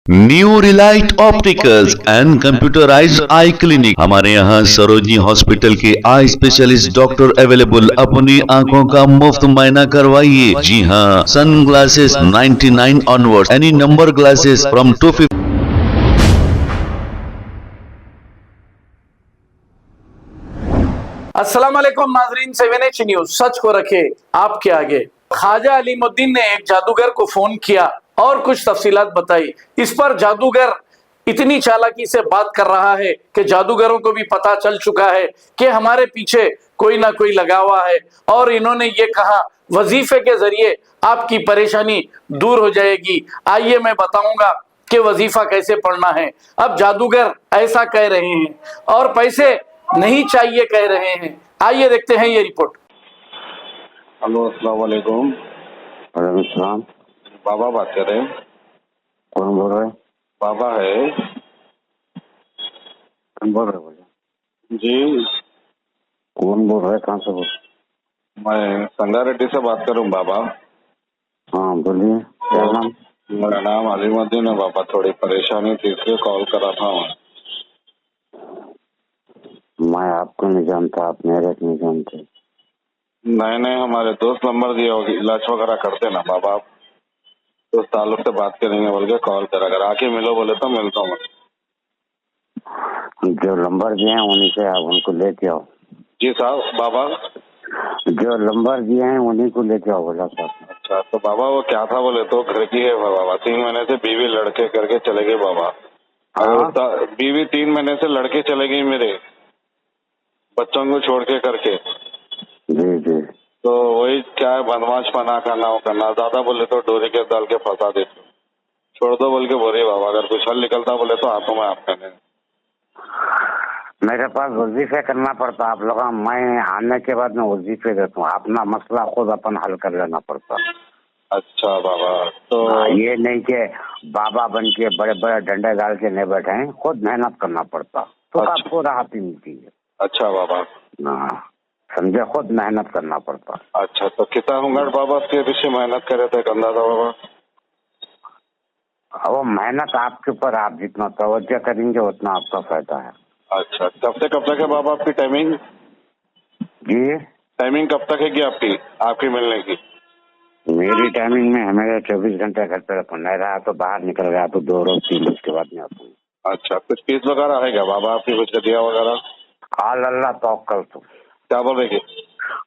New Relight opticals and computerised I clinic. हमारे यहाँ Sarojini hospital के आई स्पेशलिस्ट डॉक्टर अवेलेबल। अपनी आंखों का मुफ्त मुआयना करवाइए। जी हाँ, sun glasses 99 onward, any number glasses from 250। अस्सलाम वालेकुम नाजरीन, 7H न्यूज सच को रखे आपके आगे। ख्वाजा अलीमुद्दीन ने एक जादूगर को फोन किया और कुछ तफसीलात बताई। इस पर जादूगर इतनी चालाकी से बात कर रहा है कि जादूगरों को भी पता चल चुका है कि हमारे पीछे कोई ना कोई लगा हुआ है। और इन्होंने ये कहा वजीफे के जरिए आपकी परेशानी दूर हो जाएगी। आइए मैं बताऊंगा कि वजीफा कैसे पढ़ना है। अब जादूगर ऐसा कह रहे हैं और पैसे नहीं चाहिए कह रहे हैं। आइए देखते हैं ये रिपोर्ट। हेलो, अस्सलाम वालेकुम। वालेकुम सलाम। बाबा बात कर रहे हैं? कौन बोल रहे हैं? बाबा है कौन बोल रहे हैं? जी, कौन बोल रहे हैं? कहाँ से बोल? मैं संगारेड्डी से बात कर रहा हूँ बाबा। हाँ बोलिए, क्या नाम? मेरा नाम अलीमुद्दीन है बाबा। थोड़ी परेशानी थी इसलिए कॉल करा था मैं। मैं आपको नहीं जानता, आप मेरे को नहीं जानते। नहीं, हमारे दोस्त नंबर दिया होगी, इलाज वगैरह करते ना बाबा। आप दोस्त ताल्लुक से बात करेंगे बोल के कॉल करा। अगर आके मिलो बोले तो मिलता हूँ मैं। जो नंबर दिए हैं उन्हीं से आप उनको लेके आओ। जी साहब। बाबा जो नंबर दिए हैं उन्हीं को लेके आओ बोला साहब। अच्छा, तो बाबा वो क्या था बोले तो घर की है बाबा। 3 महीने से बीवी लड़के करके चले गए बाबा। और बीवी 3 महीने से लड़के चले गई मेरे, बच्चों को छोड़ के करके। जी जी। तो वही क्या है, बदमाश पना करना वो करना। ज्यादा बोले तो डोरी के डाल के फंसा देते। छोड़ दो बोल के बोले बाबा। अगर कुछ हल निकलता बोले तो आता मैं आपके लिए। मेरे पास वजीफे करना पड़ता आप लोग। मैं आने के बाद में वजीफे देता हूँ। अपना मसला खुद अपन हल कर लेना पड़ता। अच्छा बाबा, तो ये नहीं कि बाबा बन के बड़े बड़े डंडे डाल के नहीं बैठे हैं। खुद मेहनत करना पड़ता तो अच्छा। आपको राहत ही मिलती है। अच्छा बाबा। समझे, खुद मेहनत करना पड़ता। अच्छा, तो कितना होंगे बाबा के पीछे मेहनत करे थे कंधा था बाबा? वो मेहनत आपके ऊपर, आप जितना तवज्जो करेंगे उतना आपका फायदा है। अच्छा, कब से कब तक है बाबा आपकी टाइमिंग? जी, टाइमिंग कब तक है आपकी आपकी मिलने की? मेरी टाइमिंग में हमें 24 घंटे घर पे रखो। नहीं रहा तो बाहर निकल गया तो 2 रोज 3 रोज के बाद में आता हूँ। अच्छा, कुछ फीस वगैरह है क्या बाबा आपकी, कुछ दिया वगैरह? आल अल्लाह तवक्कल तू। क्या बोल रहे?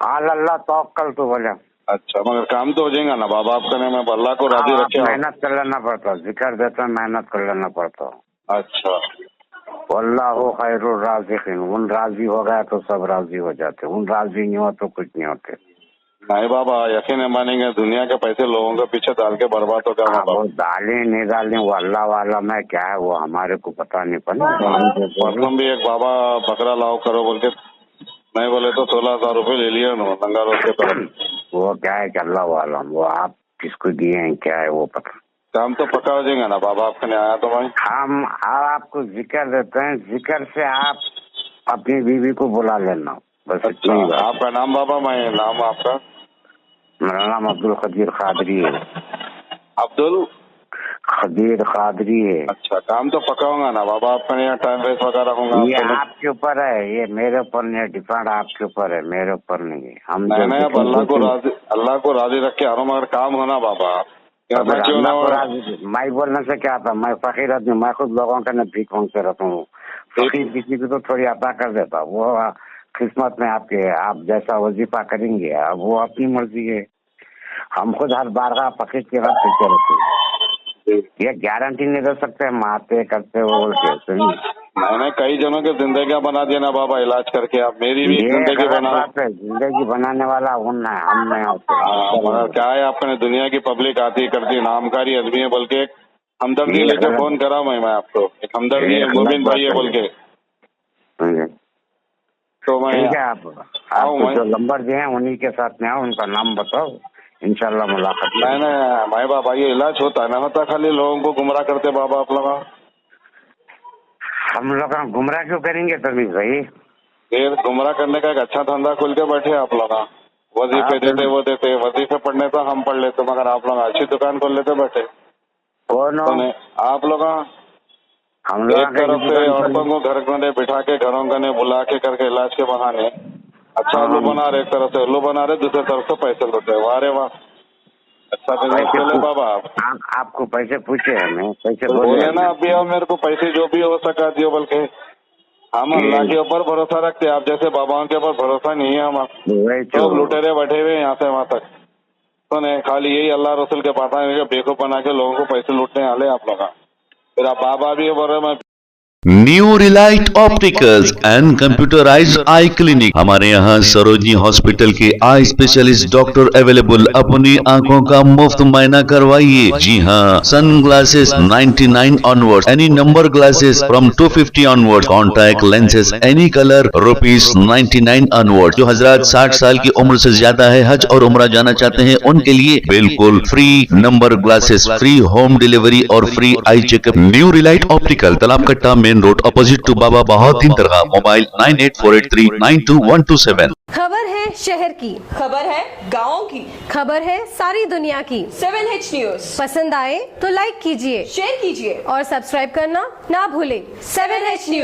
आल अल्लाह तवक्कल तू बोले। अच्छा, मगर काम तो हो जाएगा ना बाबा आपका? नहीं, मैं अल्लाह को राजी रखे। मेहनत कर लेना पड़ता, जिक्र देता मेहनत कर लेना पड़ता। अच्छा, वल्लाहु खैरुर राज़िकीन। उन राजी हो गया तो सब राजी हो जाते, उन राजी नहीं हो तो कुछ नहीं होते। नहीं बाबा, यकीन नहीं मानेंगे। दुनिया के पैसे लोगों के पीछे डाल के बर्बाद हो गया। वो डाले नहीं डाले वो अल्लाह वाला में क्या है वो हमारे को पता नहीं। परसों भी एक बाबा बकरा लाओ करो बोल के नहीं बोले तो 16,000 रुपए ले लिए नंगा रोड के तरफ। वो क्या है कि अल्लाह वाला, वो आप किसको दिए हैं क्या है वो पता। काम तो पक्का हो जाएगा ना बाबा आपके नहीं आया तो भाई? हम आपको जिक्र देते हैं, जिक्र से आप अपनी बीवी को बुला लेना बस। अच्छा, आपका नाम बाबा? मैं नाम आपका? मेरा नाम अब्दुल खदीर कादरी है। अब्दुल खदीर कादरी है। अच्छा, काम तो पक्का होगा ना बाबा आपका? यहाँ टाइम वेस्ट वगैरह होगा? ये आपके ऊपर है, ये मेरे ऊपर नहीं है। डिपेंड आपके ऊपर है, मेरे ऊपर नहीं है। हम नहीं, अब अल्लाह को राजी रख के आ रहा हूँ, मगर काम होना बाबा। मैं बोलने से क्या था, मैं फकीर आदमी, मैं खुद लोगों का न भीख मांगते रहता हूँ। फकीर किसी को तो थोड़ी अता कर देता, वो किस्मत में आपके। आप जैसा वजीफा करेंगे अब वो अपनी मर्जी है। हम खुद हर बार का फकीर के बाद चलते रहते हैं। ये गारंटी नहीं दे सकते हम आते करते हो बोल के। मैंने कई जनों की जिंदगी बना दिया ना बाबा इलाज करके। आप मेरी भी जिंदगी बना। जिंदगी बनाने वाला उन है, हम नहीं होते। क्या है आपने, दुनिया की पब्लिक आती करती नामकारी आदमी है बोल के एक हमदर्दी लेके फोन करा मैं आपको। एक हमदर्दी है, मोमिन भाई है बोल के। तो मैं आपको जो नंबर दिए हैं उन्हीं के साथ में आओ, उनका नाम बताओ, इंशाल्लाह मुलाकात। नहीं भाई बाबा, ये इलाज होता है ना होता? खाली लोगों को गुमराह करते बाबा आप लोग। हम लोग गुमराह क्यों करेंगे तमीज भाई? फिर गुमराह करने का एक अच्छा धंधा खुल के बैठे आप लोग। वजीफे देते वो देते, वजीफे पढ़ने तो हम पढ़ लेते, मगर आप लोग अच्छी दुकान खोल लेते बैठे। कौन हो? आप लोग हम लोग एक तरफ से औरतों को घर में बिठा के घरों में बुला के करके इलाज के बहाने अच्छा उल्लू बना रहे, एक तरफ से उल्लू बना रहे, दूसरी तरफ से पैसे लुटे। वाह रे वाह, अच्छा बिजनेस चले बाबा। आपको पैसे पूछे हमें, पैसे बोले ना अभी अब मेरे को पैसे जो भी हो सका दियो, बल्कि हम अल्लाह के ऊपर भरोसा रखते हैं, आप जैसे बाबाओं के ऊपर भरोसा नहीं है हमारा। तो लुटेरे बैठे हुए यहाँ से वहाँ तक तो नहीं, खाली यही अल्लाह रसूल के पास बेवकूफ बना के लोगों को पैसे लूटने वाले आप लोग। फिर आप बाबा भी बोल रहे मैं new Relight opticals and computerised I clinic. हमारे यहाँ सरोजनी हॉस्पिटल के आई स्पेशलिस्ट डॉक्टर अवेलेबल। अपनी आंखों का मुफ्त मुआयना करवाइए। जी हाँ, sun glasses 99 onward, any number glasses from 250 onward, contact lenses any colour ₹99 onward. जो हजरात 60 साल की उम्र से ज्यादा है, हज और उम्रा जाना चाहते हैं, उनके लिए बिल्कुल free number glasses, free home delivery और free eye checkup. New relight optical, Talab Katta, main road, opposite to Baba Bahauddin दरगाह। मोबाइल 9848392127। खबर है शहर की, खबर है गाँव की, खबर है सारी दुनिया की। 7H न्यूज पसंद आए तो लाइक कीजिए, शेयर कीजिए और सब्सक्राइब करना ना भूलें। 7H news.